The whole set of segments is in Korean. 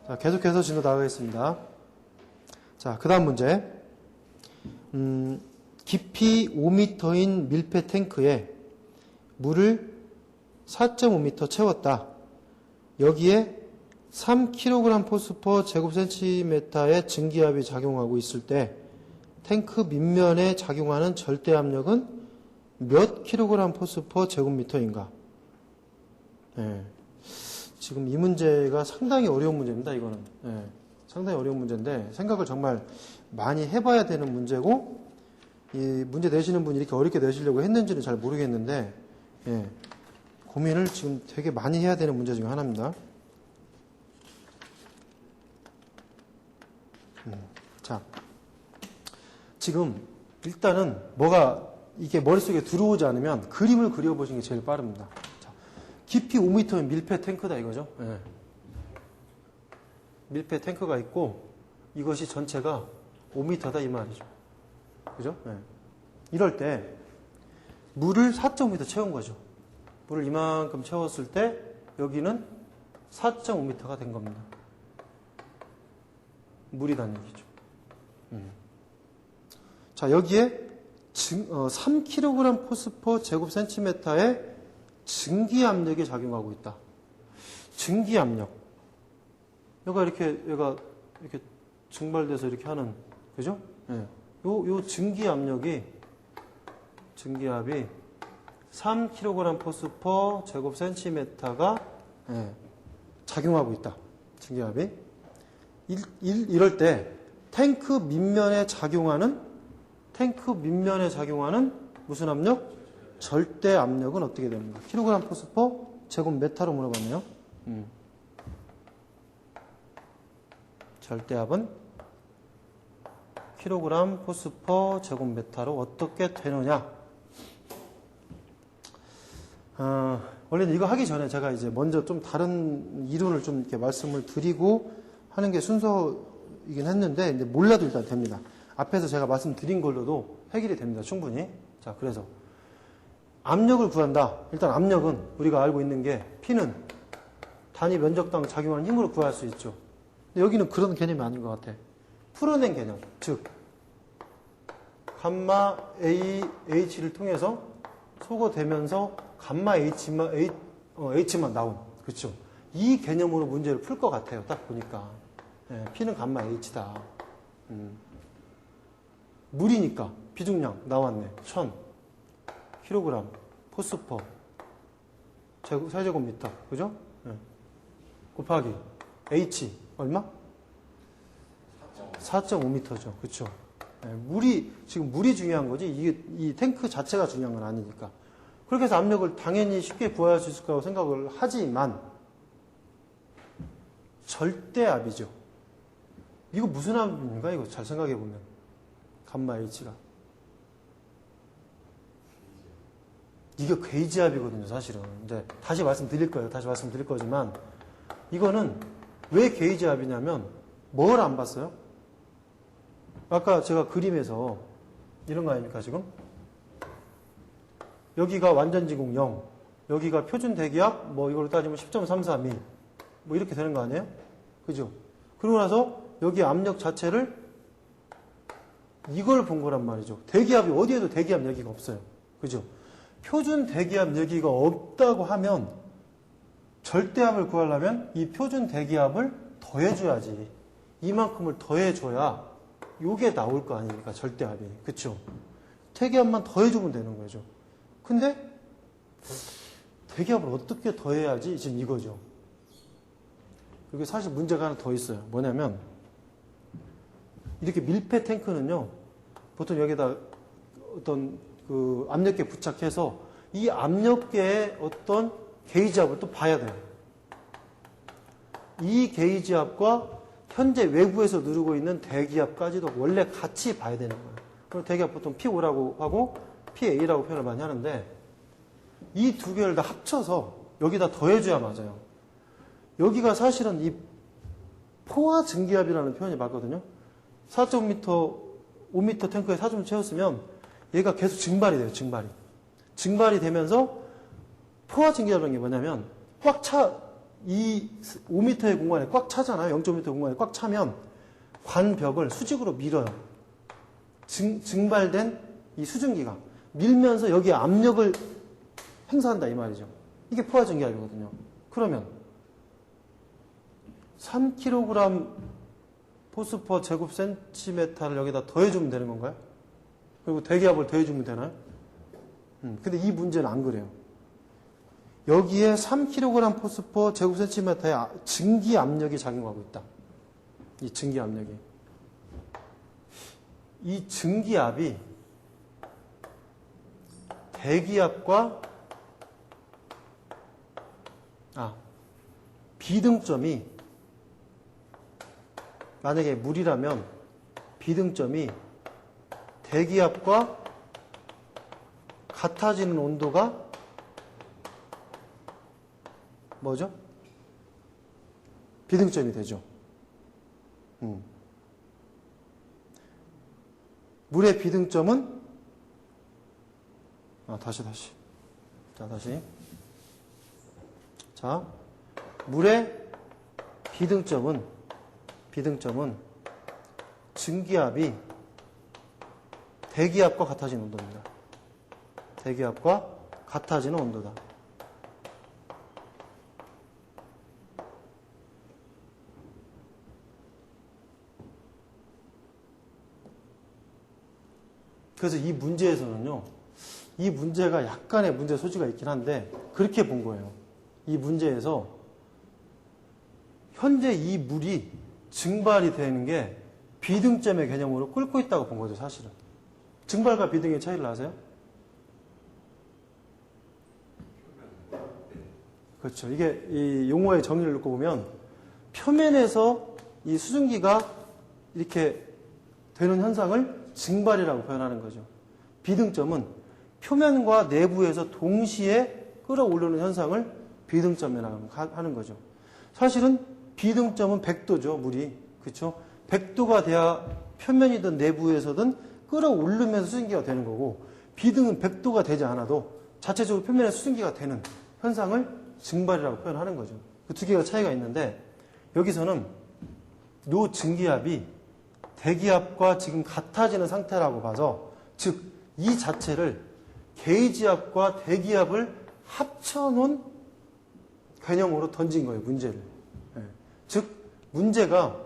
자, 계속해서 진도 나가겠습니다. 자, 그 다음 문제. 깊이 5m인 밀폐 탱크에 물을 4.5m 채웠다. 여기에 3kg 포스퍼 제곱센티미터의 증기압이 작용하고 있을 때 탱크 밑면에 작용하는 절대압력은 몇 kg 포스퍼 제곱미터인가? 네. 지금 이 문제가 상당히 어려운 문제입니다. 이거는 상당히 어려운 문제인데 생각을 정말 많이 해봐야 되는 문제고, 이 문제 내시는 분이 이렇게 어렵게 내시려고 했는지는 잘 모르겠는데 고민을 지금 되게 많이 해야 되는 문제 중에 하나입니다. 자, 지금 일단은 뭐가 이게 머릿속에 들어오지 않으면 그림을 그려보시는 게 제일 빠릅니다. 깊이 5m의 밀폐 탱크다 이거죠. 밀폐 탱크가 있고 이것이 전체가 5m다 이 말이죠. 그죠? 이럴 때 물을 4.5m 채운 거죠. 물을 이만큼 채웠을 때 여기는 4.5m가 된 겁니다. 물이란 얘기죠. 자, 여기에 3kg 포스퍼 제곱센티미터의 증기압력이 작용하고 있다. 증기압력. 얘가 이렇게 증발돼서 이렇게 하는, 그죠? 요 증기압력이, 증기압이 3kg 포스퍼 제곱센티미터가 작용하고 있다. 증기압이. 이럴 때 탱크 밑면에 작용하는 무슨 압력? 절대 압력은 어떻게 됩니까? 킬로그램 포스퍼 제곱미터로 물어봤네요. 절대압은 킬로그램 포스퍼 제곱미터로 어떻게 되느냐? 원래는 이거 하기 전에 제가 이제 먼저 좀 다른 이론을 좀 이렇게 말씀을 드리고 하는 게 순서이긴 했는데, 근데 몰라도 일단 됩니다. 앞에서 제가 말씀드린 걸로도 해결이 됩니다. 충분히. 자, 그래서 압력을 구한다. 일단 압력은 우리가 알고 있는 게 P는 단위 면적당 작용하는 힘으로 구할 수 있죠. 근데 여기는 그런 개념이 아닌 것 같아. 풀어낸 개념. 즉 감마 H를 통해서 소거되면서 감마 H만 나온. 그렇죠. 이 개념으로 문제를 풀 것 같아요. 딱 보니까. P는 감마 H다. 물이니까 비중량 나왔네. 1000kg 포스퍼 세제곱미터. 그죠? 곱하기 H 얼마? 4.5m죠. 그렇죠? 지금 물이 중요한 거지 이 탱크 자체가 중요한 건 아니니까. 그렇게 해서 압력을 당연히 쉽게 구할 수 있을 거라고 생각을 하지만 절대압이죠. 이거 무슨 압입니까? 이거 잘 생각해 보면 감마 H가 이게 게이지압이거든요, 사실은. 이제 다시 말씀드릴 거지만 이거는 왜 게이지압이냐면 뭘 안 봤어요? 아까 제가 그림에서 이런 거 아닙니까, 지금? 여기가 완전지공 0, 여기가 표준 대기압, 뭐 이걸로 따지면 10.332, 뭐 이렇게 되는 거 아니에요? 그죠? 그러고 나서 여기 압력 자체를 이걸 본 거란 말이죠. 대기압이 어디에도 대기압 여기가 없어요. 그죠? 표준 대기압 여기가 없다고 하면 절대압을 구하려면 이 표준 대기압을 더해줘야지. 이만큼을 더해줘야 요게 나올 거 아닙니까? 절대압이. 그쵸? 대기압만 더해주면 되는 거죠. 근데 대기압을 어떻게 더해야지? 지금 이거죠. 그게 사실 문제가 하나 더 있어요. 뭐냐면 이렇게 밀폐 탱크는요, 보통 여기다 어떤 그 압력계 부착해서 이 압력계의 어떤 게이지압을 또 봐야 돼요. 이 게이지압과 현재 외부에서 누르고 있는 대기압까지도 원래 같이 봐야 되는 거예요. 그럼 대기압 보통 P5라고 하고 PA라고 표현을 많이 하는데 이 두 개를 다 합쳐서 여기다 더해줘야 맞아요. 여기가 사실은 이 포화 증기압이라는 표현이 맞거든요. 4.5m, 5m 탱크에 4점 채웠으면 얘가 계속 증발이 돼요. 증발이 되면서 포화 증기압이라는 게 뭐냐면 꽉 이 5m의 공간에 꽉 차잖아요. 0.5m 공간에 꽉 차면 관벽을 수직으로 밀어요. 증발된 이 수증기가 밀면서 여기에 압력을 행사한다 이 말이죠. 이게 포화증기압이거든요. 그러면 3kg 포스퍼 제곱 센티미터를 여기다 더해주면 되는 건가요? 그리고 대기압을 더해주면 되나요? 근데 이 문제는 안 그래요. 여기에 3kg 포스퍼 제곱 센티미터의 증기 압력이 작용하고 있다. 이 증기 압력이. 이 증기압이 대기압과 비등점이 만약에 물이라면 비등점이 대기압과 같아지는 온도가 뭐죠? 비등점이 되죠. 물의 비등점은 다시. 자, 물의 비등점은 증기압이 대기압과 같아지는 온도입니다. 대기압과 같아지는 온도다. 그래서 이 문제에서는요, 이 문제가 약간의 문제 소지가 있긴 한데, 그렇게 본 거예요. 이 문제에서, 현재 이 물이 증발이 되는 게 비등점의 개념으로 끓고 있다고 본 거죠, 사실은. 증발과 비등의 차이를 아세요? 그렇죠. 이게 이 용어의 정의를 놓고 보면, 표면에서 이 수증기가 이렇게 되는 현상을 증발이라고 표현하는 거죠. 비등점은 표면과 내부에서 동시에 끌어오르는 현상을 비등점이라고 하는 거죠. 사실은 비등점은 100도죠, 물이. 그렇죠? 100도가 돼야 표면이든 내부에서든 끌어오르면서 수증기가 되는 거고, 비등은 100도가 되지 않아도 자체적으로 표면에 수증기가 되는 현상을 증발이라고 표현하는 거죠. 그 두 개가 차이가 있는데, 여기서는 요 증기압이 대기압과 지금 같아지는 상태라고 봐서, 즉, 이 자체를 게이지압과 대기압을 합쳐놓은 개념으로 던진 거예요, 문제를. 즉, 문제가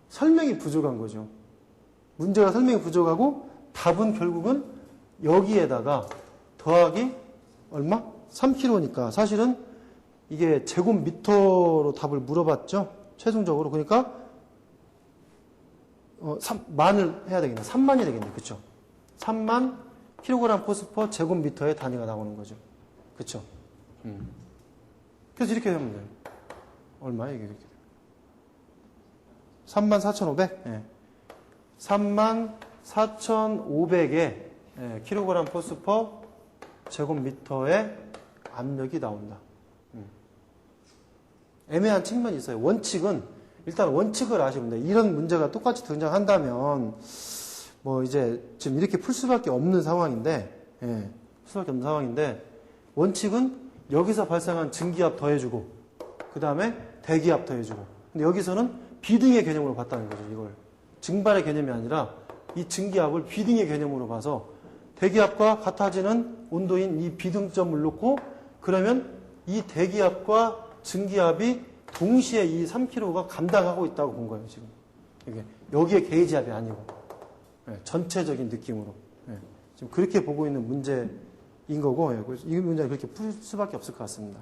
설명이 부족한 거죠. 문제가 설명이 부족하고, 답은 결국은 여기에다가 더하기 얼마? 3kg니까. 사실은 이게 제곱미터로 답을 물어봤죠, 최종적으로. 그러니까 3만을 해야 되겠네. 3만이 되겠네. 그쵸? 3만 kg 포스퍼 제곱미터의 단위가 나오는 거죠. 그쵸? 그래서 이렇게 하면 돼요. 얼마예요, 이게? 34,500? 예. 34,500의 kg 포스퍼 제곱미터의 압력이 나온다. 애매한 측면이 있어요. 일단 원칙을 아시면 돼요. 이런 문제가 똑같이 등장한다면, 이제 지금 이렇게 풀 수밖에 없는 상황인데, 원칙은 여기서 발생한 증기압 더해주고, 그 다음에 대기압 더해주고. 근데 여기서는 비등의 개념으로 봤다는 거죠, 이걸. 증발의 개념이 아니라 이 증기압을 비등의 개념으로 봐서 대기압과 같아지는 온도인 이 비등점을 놓고, 그러면 이 대기압과 증기압이 동시에 이 3kg가 감당하고 있다고 본 거예요, 지금. 여기에 게이지압이 아니고. 전체적인 느낌으로. 지금 그렇게 보고 있는 문제인 거고, 이 문제는 그렇게 풀 수밖에 없을 것 같습니다.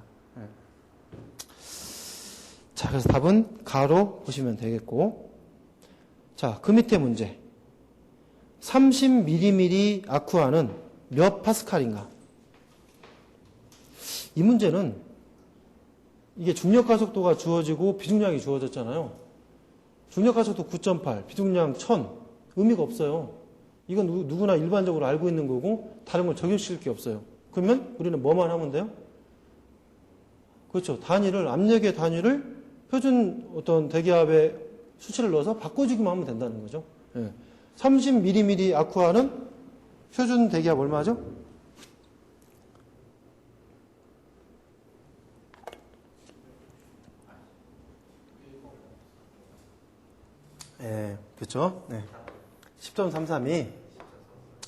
자, 그래서 답은 가로 보시면 되겠고. 자, 그 밑에 문제. 30mm 아쿠아는 몇 파스칼인가? 이 문제는 이게 중력가속도가 주어지고 비중량이 주어졌잖아요. 중력가속도 9.8, 비중량 1000. 의미가 없어요. 이건 누구나 일반적으로 알고 있는 거고 다른 걸 적용시킬 게 없어요. 그러면 우리는 뭐만 하면 돼요? 그렇죠. 압력의 단위를 표준 어떤 대기압의 수치를 넣어서 바꿔주기만 하면 된다는 거죠. 30mm 아쿠아는 표준 대기압 얼마죠? 예, 그렇죠? 네. 10.33이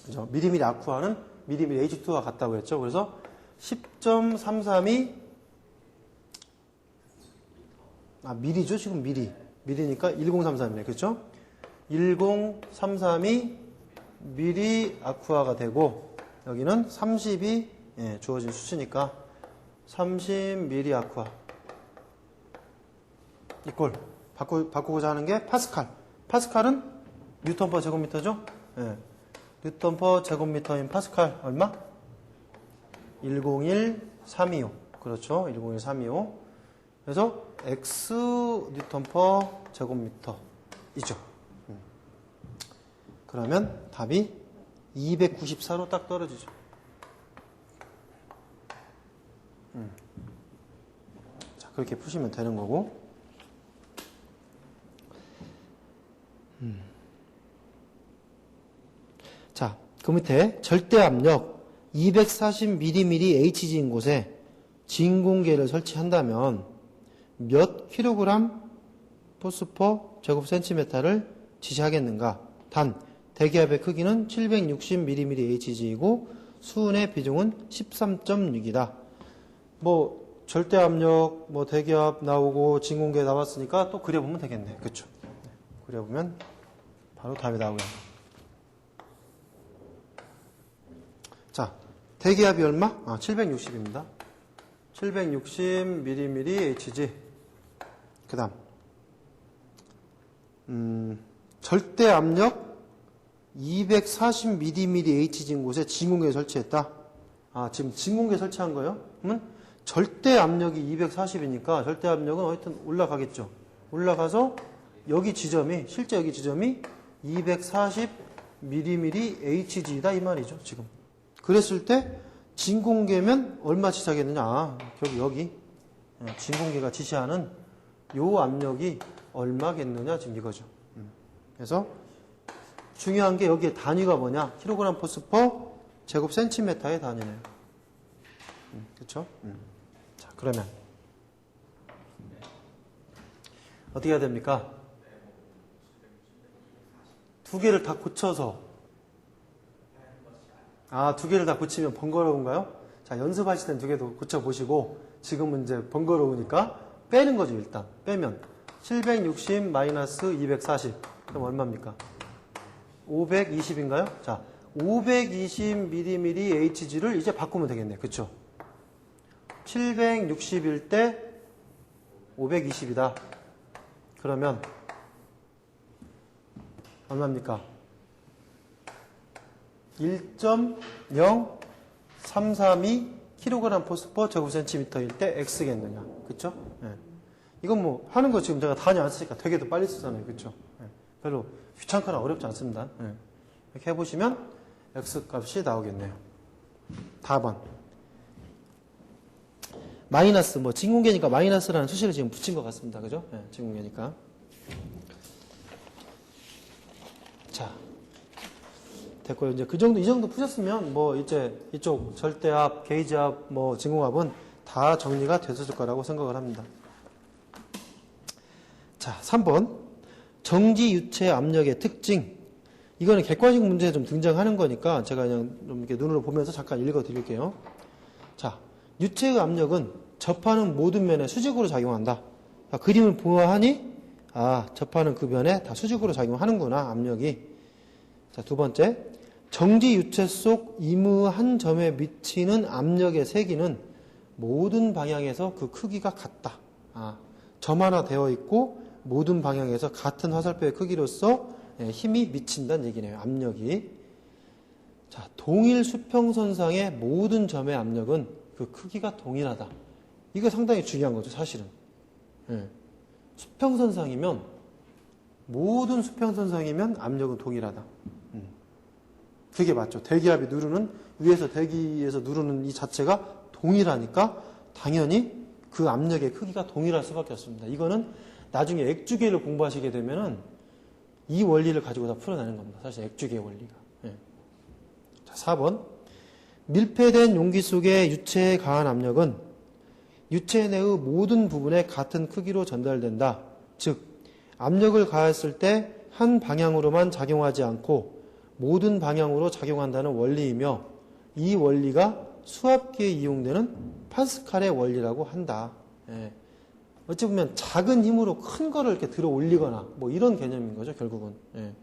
그죠? 미리미리 아쿠아는 미리미리 H2와 같다고 했죠. 그래서 10.33이 미리죠. 지금 미리니까 1033이네. 그렇죠? 1033이 미리 아쿠아가 되고 여기는 30이 주어진 수치니까 30 미리 아쿠아 이꼴 바꾸고자 하는 게 파스칼. 파스칼은 뉴턴 퍼 제곱미터죠? 예. 뉴턴 퍼 제곱미터인 파스칼 얼마? 101325. 그렇죠. 101325. 그래서 x 뉴턴 퍼 제곱미터이죠. 그러면 답이 294로 딱 떨어지죠. 자, 그렇게 푸시면 되는 거고. 자, 그 밑에 절대 압력 240mm Hg인 곳에 진공계를 설치한다면 몇 킬로그램 포스퍼 제곱 센티미터를 지시하겠는가? 단, 대기압의 크기는 760mm Hg이고 수은의 비중은 13.6이다. 뭐 절대 압력, 뭐 대기압 나오고 진공계 나왔으니까 또 그려보면 되겠네. 그렇죠? 그려보면 바로 답이 나오고요. 자, 대기압이 얼마? 760입니다. 760mm Hg. 그 다음 절대 압력 240mm Hg인 곳에 진공계 설치했다. 지금 진공계 설치한 거예요? 그러면 절대 압력이 240이니까 절대 압력은 하여튼 올라가겠죠. 올라가서 여기 지점이 실제 여기 지점이 240mm Hg다 이 말이죠. 지금 그랬을 때 진공계면 얼마 지시하겠느냐? 여기 진공계가 지시하는 요 압력이 얼마겠느냐 지금 이거죠. 그래서 중요한 게 여기에 단위가 뭐냐? 킬로그램 포스퍼 제곱 센티미터의 단위네요. 그렇죠? 자, 그러면 어떻게 해야 됩니까? 두 개를 다 고쳐서 두 개를 다 고치면 번거로운가요? 자, 연습하실 땐 두 개도 고쳐보시고 지금은 이제 번거로우니까 빼는 거죠. 일단 빼면 760 마이너스 240 그럼 얼마입니까? 520인가요? 자, 520mm Hg를 이제 바꾸면 되겠네. 그쵸? 760일 때 520이다. 그러면 얼마입니까? 1.0332 kg 포스퍼 제곱센티미터일 때 X겠느냐. 그쵸? 예. 이건 뭐 하는 거 지금 제가 단위 안 쓰니까 되게도 빨리 쓰잖아요. 그쵸? 예. 별로 귀찮거나 어렵지 않습니다. 예. 이렇게 해보시면 X 값이 나오겠네요. 다번 마이너스, 뭐 진공계니까 마이너스라는 수식을 지금 붙인 것 같습니다. 그죠? 예, 진공계니까. 자, 됐고요. 이제 이 정도 푸셨으면 뭐 이제 이쪽 절대압, 게이지압, 뭐 진공압은 다 정리가 됐을 거라고 생각을 합니다. 자, 3번. 정지 유체 압력의 특징. 이거는 객관식 문제에 좀 등장하는 거니까 제가 그냥 좀 이렇게 눈으로 보면서 잠깐 읽어 드릴게요. 자, 유체의 압력은 접하는 모든 면에 수직으로 작용한다. 자, 그림을 보아하니 접하는 그 면에 다 수직으로 작용하는구나, 압력이. 자, 두 번째. 정지 유체 속 임의 한 점에 미치는 압력의 세기는 모든 방향에서 그 크기가 같다. 점화되어 있고 모든 방향에서 같은 화살표의 크기로서 힘이 미친다는 얘기네요. 압력이. 자, 동일 수평선상의 모든 점의 압력은 그 크기가 동일하다. 이거 상당히 중요한 거죠, 사실은. 수평선상이면, 모든 수평선상이면 압력은 동일하다. 그게 맞죠. 대기압이 누르는, 위에서 대기에서 누르는 이 자체가 동일하니까 당연히 그 압력의 크기가 동일할 수밖에 없습니다. 이거는 나중에 액주계를 공부하시게 되면은 이 원리를 가지고 다 풀어내는 겁니다. 사실 액주계 원리가. 자, 4번. 밀폐된 용기 속의 유체에 가한 압력은 유체 내의 모든 부분에 같은 크기로 전달된다. 즉, 압력을 가했을 때 한 방향으로만 작용하지 않고 모든 방향으로 작용한다는 원리이며 이 원리가 수압기에 이용되는 파스칼의 원리라고 한다. 예. 어찌 보면 작은 힘으로 큰 거를 이렇게 들어 올리거나 뭐 이런 개념인 거죠, 결국은. 예.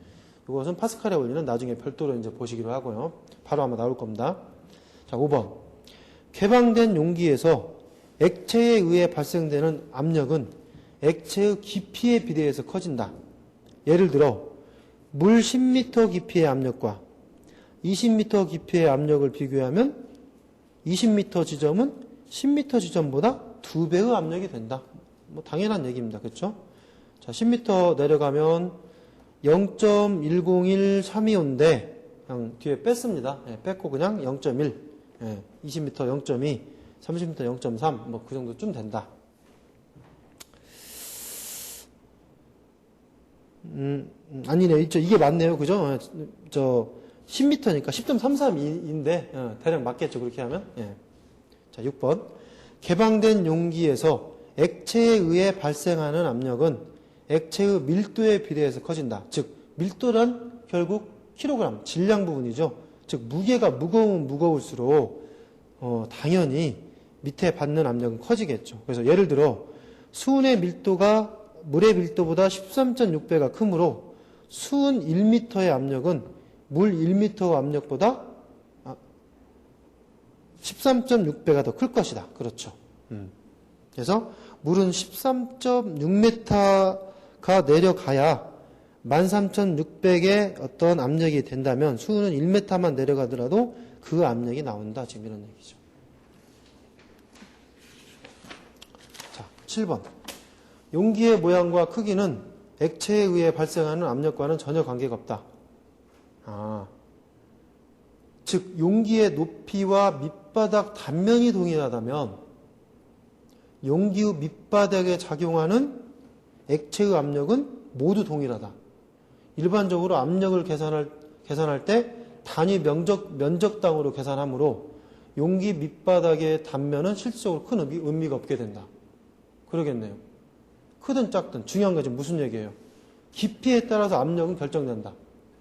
이것은 파스칼의 원리는 나중에 별도로 이제 보시기로 하고요. 바로 아마 나올 겁니다. 자, 5번. 개방된 용기에서 액체에 의해 발생되는 압력은 액체의 깊이에 비례해서 커진다. 예를 들어 물 10m 깊이의 압력과 20m 깊이의 압력을 비교하면 20m 지점은 10m 지점보다 2배의 압력이 된다. 뭐 당연한 얘기입니다. 그렇죠? 자, 10m 내려가면 0.101325인데 그냥 뒤에 뺐습니다. 예, 뺐고 그냥 0.1, 20m 0.2, 30m 0.3, 뭐 그 정도쯤 된다. 아니네. 이게 맞네요. 그죠? 저 10m니까 10.33인데 대략 맞겠죠. 그렇게 하면. 예. 자, 6번. 개방된 용기에서 액체에 의해 발생하는 압력은 액체의 밀도에 비례해서 커진다. 즉 밀도란 결국 킬로그램, 질량 부분이죠. 즉 무게가 무거우면 무거울수록 당연히 밑에 받는 압력은 커지겠죠. 그래서 예를 들어 수은의 밀도가 물의 밀도보다 13.6배가 크므로 수은 1m의 압력은 물 1m 압력보다 13.6배가 더 클 것이다. 그렇죠. 그래서 물은 13.6m가 내려가야 13,600의 어떤 압력이 된다면 수은은 1m만 내려가더라도 그 압력이 나온다. 지금 이런 얘기죠. 자, 7번. 용기의 모양과 크기는 액체에 의해 발생하는 압력과는 전혀 관계가 없다. 즉 용기의 높이와 밑바닥 단면이 동일하다면 용기의 밑바닥에 작용하는 액체의 압력은 모두 동일하다. 일반적으로 압력을 계산할 때 단위 면적당으로 계산하므로 용기 밑바닥의 단면은 실질적으로 큰 의미가 없게 된다. 그러겠네요. 크든 작든 중요한 건 지금 무슨 얘기예요? 깊이에 따라서 압력은 결정된다.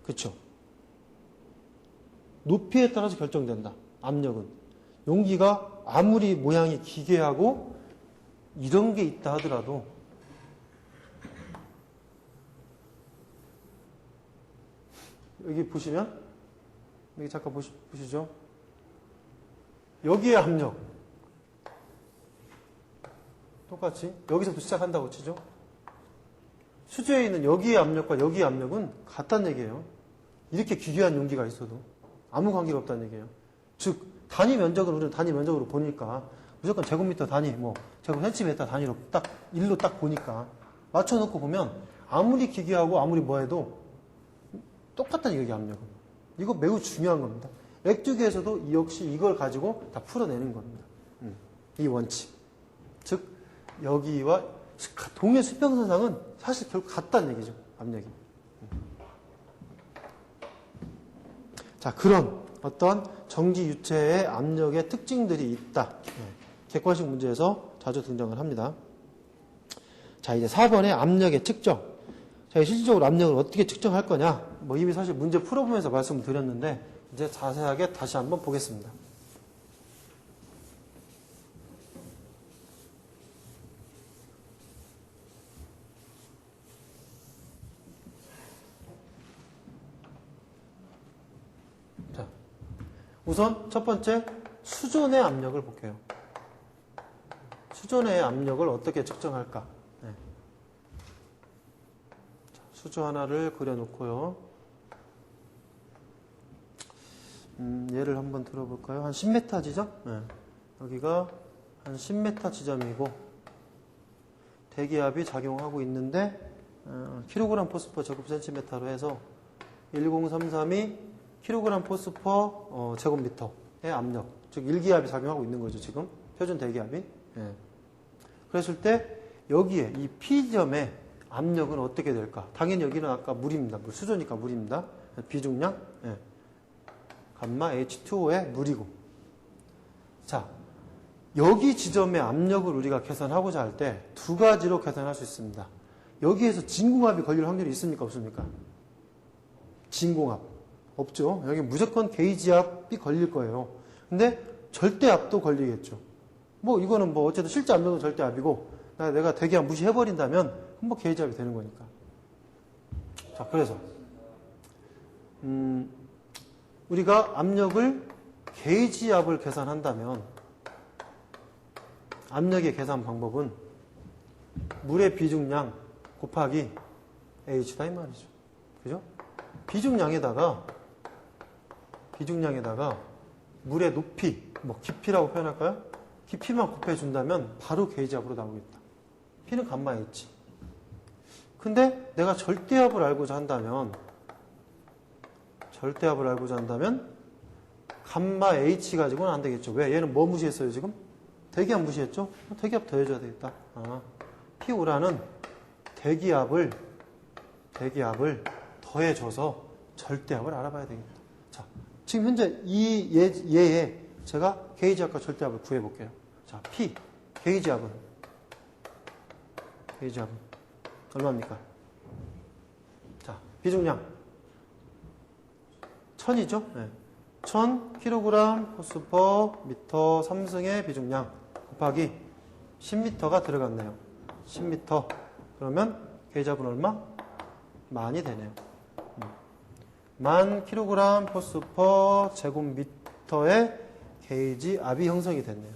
그렇죠? 높이에 따라서 결정된다. 압력은. 용기가 아무리 모양이 기괴하고 이런 게 있다 하더라도 여기 보시면 여기 잠깐 보시죠. 여기에 압력 똑같이 여기서부터 시작한다고 치죠. 수조에 있는 여기의 압력과 여기의 압력은 같다는 얘기예요. 이렇게 기괴한 용기가 있어도 아무 관계가 없다는 얘기예요. 즉 단위 면적을 우리는 단위 면적으로 보니까 무조건 제곱미터 단위, 제곱센티미터 단위로 딱 일로 딱 보니까 맞춰놓고 보면 아무리 기괴하고 아무리 뭐해도 똑같다는 얘기 압력은. 이거 매우 중요한 겁니다. 액주기에서도 역시 이걸 가지고 다 풀어내는 겁니다. 이 원칙. 즉 여기와 동의 수평선상은 사실 결국 같다는 얘기죠. 압력이. 자, 그런 어떤 정지 유체의 압력의 특징들이 있다. 객관식 문제에서 자주 등장을 합니다. 자, 이제 4번의 압력의 측정. 자, 실질적으로 압력을 어떻게 측정할 거냐? 뭐 이미 사실 문제 풀어보면서 말씀을 드렸는데 이제 자세하게 다시 한번 보겠습니다. 자, 우선 첫 번째 수존의 압력을 볼게요. 수존의 압력을 어떻게 측정할까? 네. 자, 수조 하나를 그려놓고요. 예를 한번 들어볼까요? 한 10m 지점? 네. 여기가 한 10m 지점이고 대기압이 작용하고 있는데 kg 포스퍼 제곱센티미터로 해서 10332 kg 포스퍼 제곱미터의 압력, 즉 일기압이 작용하고 있는 거죠. 지금 표준 대기압이. 네. 그랬을 때 여기에 이 P점의 압력은 어떻게 될까? 당연히 여기는 아까 물입니다. 물, 수조니까 물입니다. 비중량 감마 H2O의 물이고. 자, 여기 지점의 압력을 우리가 계산하고자 할 때 두 가지로 계산할 수 있습니다. 여기에서 진공압이 걸릴 확률이 있습니까? 없습니까? 진공압. 없죠. 여기 무조건 게이지압이 걸릴 거예요. 근데 절대압도 걸리겠죠. 뭐 이거는 뭐 어쨌든 실제 압력은 절대압이고 내가 대기압 무시해버린다면 뭐 게이지압이 되는 거니까. 자, 그래서 우리가 압력을 게이지압을 계산한다면 압력의 계산 방법은 물의 비중량 곱하기 H다 이 말이죠. 그죠? 비중량에다가 물의 높이, 뭐 깊이라고 표현할까요? 깊이만 곱해준다면 바로 게이지압으로 나오겠다. P는 감마 H. 근데 내가 절대압을 알고자 한다면 감마 H 가지고는 안 되겠죠. 왜? 얘는 뭐 무시했어요 지금? 대기압 무시했죠? 대기압 더해줘야 되겠다. P5라는 대기압을 더해줘서 절대압을 알아봐야 되겠다. 자, 지금 현재 이 얘에 제가 게이지압과 절대압을 구해볼게요. 자, P, 게이지압은 얼마입니까? 자, 비중량 1000이죠? 네. 1000kg 호스/m 3승의 비중량 곱하기 10m가 들어갔네요. 10m. 그러면 게이지압은 얼마? 만이 되네요. 1000kg 호스/m 제곱미터의 게이지압이 형성이 됐네요.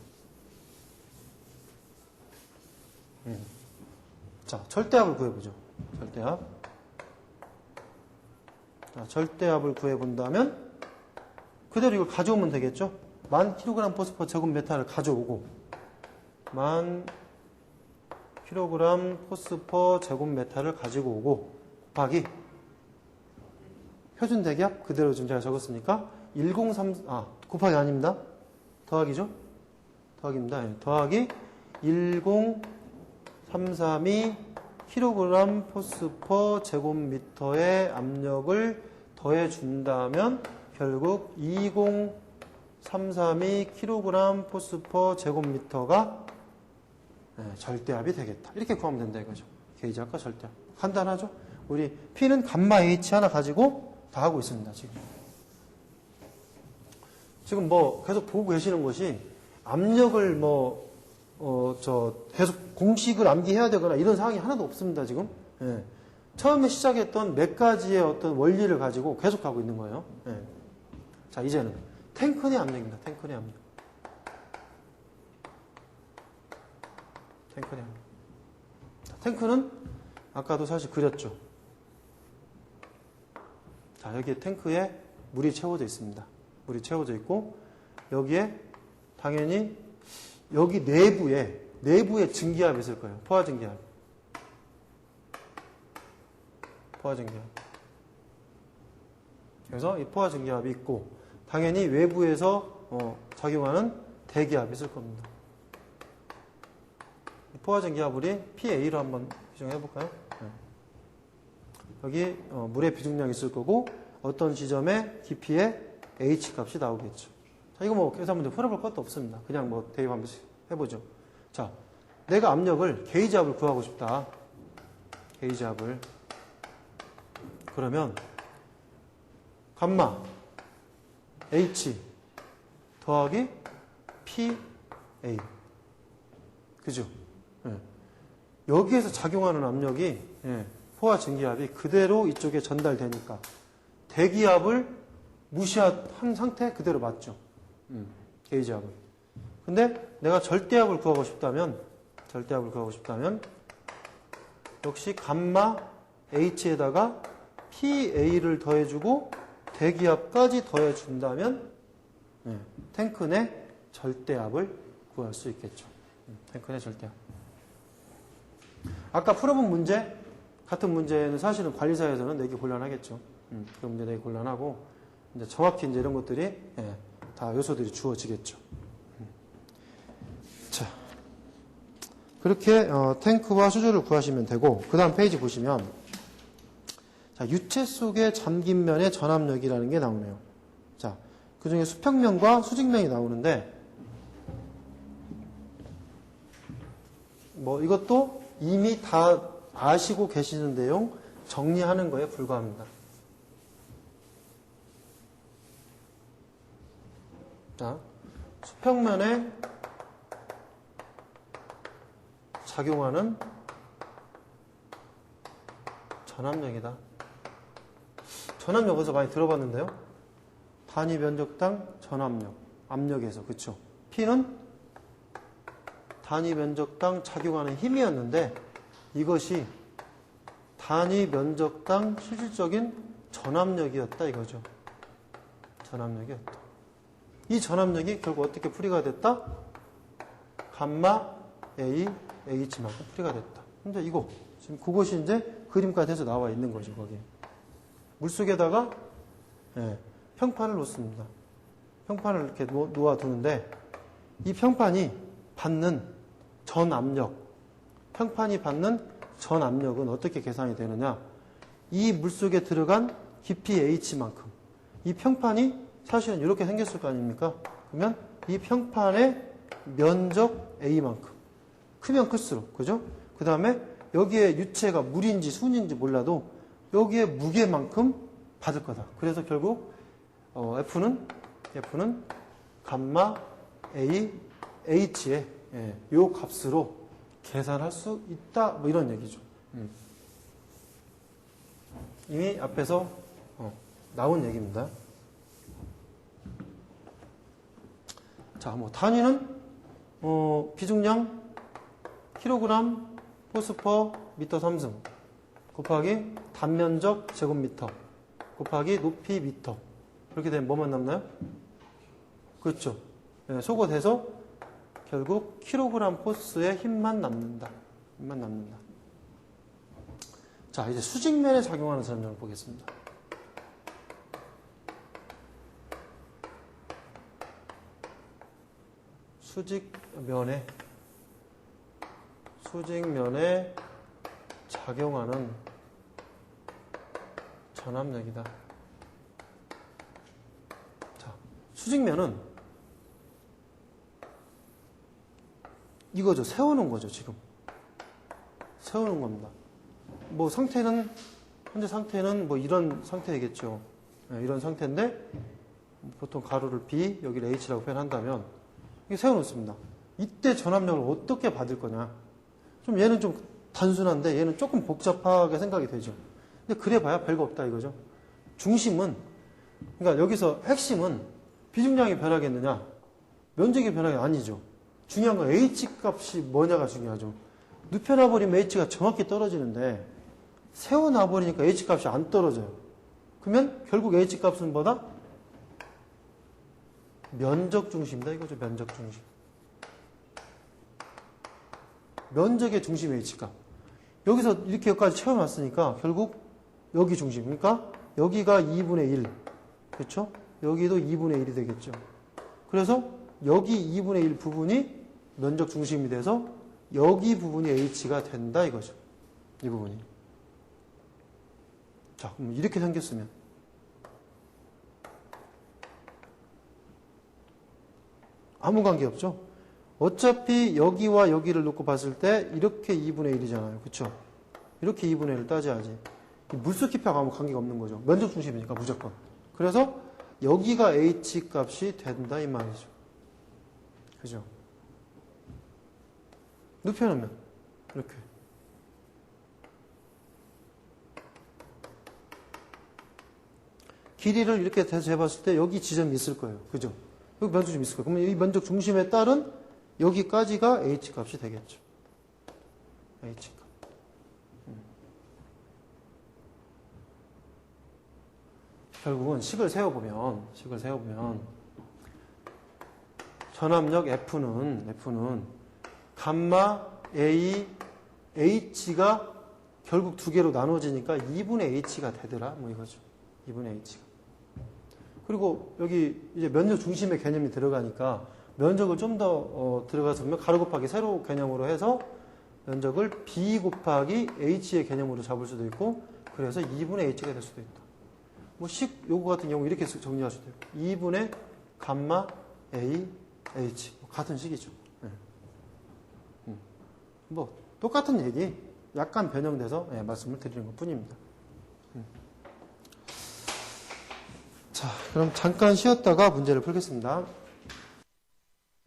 자, 절대압을 구해보죠. 절대압을 구해본다면 그대로 이걸 가져오면 되겠죠? 1000kg 호스/m 제곱미터를 가져오고 1000kg 호스/m 제곱미터를 가지고 오고 곱하기 표준 대기압 그대로 지금 제가 적었으니까 103 곱하기 아닙니다. 더하기죠? 더하기입니다. 네. 더하기 10332 kg 호스/m 제곱미터의 압력을 더해준다면 결국 20332 kg 호스/m 제곱미터가 절대압이 되겠다. 이렇게 구하면 된다 이거죠. 게이지압과 절대압. 간단하죠? 우리 P는 감마 H 하나 가지고 다 하고 있습니다. 지금 뭐 계속 보고 계시는 것이 압력을 계속 공식을 암기해야 되거나 이런 상황이 하나도 없습니다. 지금. 예. 처음에 시작했던 몇 가지의 어떤 원리를 가지고 계속 가고 있는 거예요. 예. 자, 이제는 탱크 내 압력입니다. 탱크 내 압력. 자, 탱크는 아까도 사실 그렸죠. 자, 여기에 탱크에 물이 채워져 있습니다. 물이 채워져 있고 여기에 당연히 여기 내부에 증기압이 있을 거예요. 포화 증기압. 그래서 이 포화 증기압이 있고 당연히 외부에서 작용하는 대기압이 있을 겁니다. 이 포화 증기압 우리 PA로 한번 규정해 볼까요? 네. 여기 물의 비중량이 있을 거고 어떤 지점의 깊이에 H 값이 나오겠죠. 자, 이거 뭐 계산 문제 풀어볼 것도 없습니다. 그냥 뭐 대입 한 번씩 해보죠. 자, 내가 압력을 게이지압을 구하고 싶다. 게이지압을. 그러면 감마 H 더하기 PA. 그죠? 네. 여기에서 작용하는 압력이 포화 증기압이 그대로 이쪽에 전달되니까 대기압을 무시한 상태 그대로 맞죠. 게이지압을. 근데 내가 절대압을 구하고 싶다면 역시 감마 H에다가 PA를 더해주고 대기압까지 더해준다면 탱크 내 절대압을 구할 수 있겠죠. 탱크 내 절대압. 아까 풀어본 문제 같은 문제는 사실은 관리사에서는 내기 곤란하겠죠. 그 문제 내기 곤란하고 이제 정확히 이제 이런 것들이 다 요소들이 주어지겠죠. 자, 그렇게 탱크와 수조를 구하시면 되고 그 다음 페이지 보시면 자, 유체 속의 잠긴 면의 전압력이라는 게 나오네요. 자, 그 중에 수평면과 수직면이 나오는데 뭐 이것도 이미 다 아시고 계시는 내용 정리하는 거에 불과합니다. 자, 수평면에 작용하는 전압력이다. 전압력 어디서 많이 들어봤는데요? 단위 면적당 전압력, 압력에서, 그쵸? P는 단위 면적당 작용하는 힘이었는데 이것이 단위 면적당 실질적인 전압력이었다 이거죠. 전압력이었다. 이 전압력이 결국 어떻게 풀이가 됐다? 감마 A, H만큼 풀이가 됐다. 근데 이거 지금 그것이 이제 그림까지 해서 나와 있는 거죠, 거기에. 물속에다가 평판을 놓습니다. 평판을 이렇게 놓아두는데 이 평판이 받는 전압력, 평판이 받는 전압력은 어떻게 계산이 되느냐? 이 물속에 들어간 깊이 H만큼 이 평판이 사실은 이렇게 생겼을 거 아닙니까? 그러면 이 평판의 면적 A만큼 크면 클수록, 그죠? 그 다음에 여기에 유체가 물인지 순인지 몰라도 여기에 무게만큼 받을 거다. 그래서 결국 F는 감마 A, H의 요 값으로 계산할 수 있다. 뭐 이런 얘기죠. 이미 앞에서 나온 얘기입니다. 자, 뭐 단위는 비중량 킬로그램 포스퍼 미터 3승 곱하기 단면적 제곱미터 곱하기 높이 미터 이렇게 되면 뭐만 남나요? 그렇죠. 속어돼서 결국 킬로그램 포스의 힘만 남는다. 힘만 남는다. 자, 이제 수직면에 작용하는 설명을 보겠습니다. 수직면에 작용하는 전압력이다. 자, 수직면은 이거죠. 세우는 거죠, 지금. 세우는 겁니다. 뭐 현재 상태는 뭐 이런 상태이겠죠. 이런 상태인데, 보통 가로를 B, 여기를 H라고 표현한다면, 이게 세워놓습니다. 이때 전압력을 어떻게 받을 거냐. 얘는 좀 단순한데, 얘는 조금 복잡하게 생각이 되죠. 근데 그래봐야 별거 없다 이거죠. 중심은, 그러니까 여기서 핵심은 비중량이 변하겠느냐, 면적이 변하게 아니죠. 중요한 건 H 값이 뭐냐가 중요하죠. 눕혀놔버리면 H가 정확히 떨어지는데 세워놔버리니까 H 값이 안 떨어져요. 그러면 결국 H 값은 뭐다? 면적 중심이다 이거죠. 면적 중심. 면적의 중심 H 값. 여기서 이렇게 여기까지 채워놨으니까 결국 여기 중심. 그러니까 여기가 2분의 1. 그렇죠? 여기도 2분의 1이 되겠죠. 그래서 여기 2분의 1 부분이 면적 중심이 돼서 여기 부분이 H가 된다 이거죠. 이 부분이. 자, 그럼 이렇게 생겼으면 아무 관계 없죠. 어차피 여기와 여기를 놓고 봤을 때 이렇게 2분의 1이잖아요. 그렇죠? 이렇게 2분의 1을 따져야지. 물속 깊이하고 아무 관계가 없는 거죠. 면적 중심이니까 무조건. 그래서 여기가 H 값이 된다 이 말이죠. 그죠? 눕혀놓으면 이렇게 길이를 이렇게 재봤을 때 여기 지점이 있을 거예요. 그죠? 여기 면적 중심이 있을 거예요. 그러면 이 면적 중심에 따른 여기까지가 H 값이 되겠죠. H 값. 결국은 식을 세워보면 전압력 F는 감마 A, H가 결국 두 개로 나눠지니까 2분의 H가 되더라. 뭐 이거죠. 2분의 H가. 그리고 여기 이제 면적 중심의 개념이 들어가니까 면적을 좀 더 들어가서 보면 가로 곱하기 세로 개념으로 해서 면적을 B 곱하기 H의 개념으로 잡을 수도 있고 그래서 2분의 H가 될 수도 있다. 뭐 요거 같은 경우 이렇게 정리할 수도 있고 2분의 감마 A, H 같은 식이죠. 뭐 똑같은 얘기. 약간 변형돼서 말씀을 드리는 것 뿐입니다. 자, 그럼 잠깐 쉬었다가 문제를 풀겠습니다.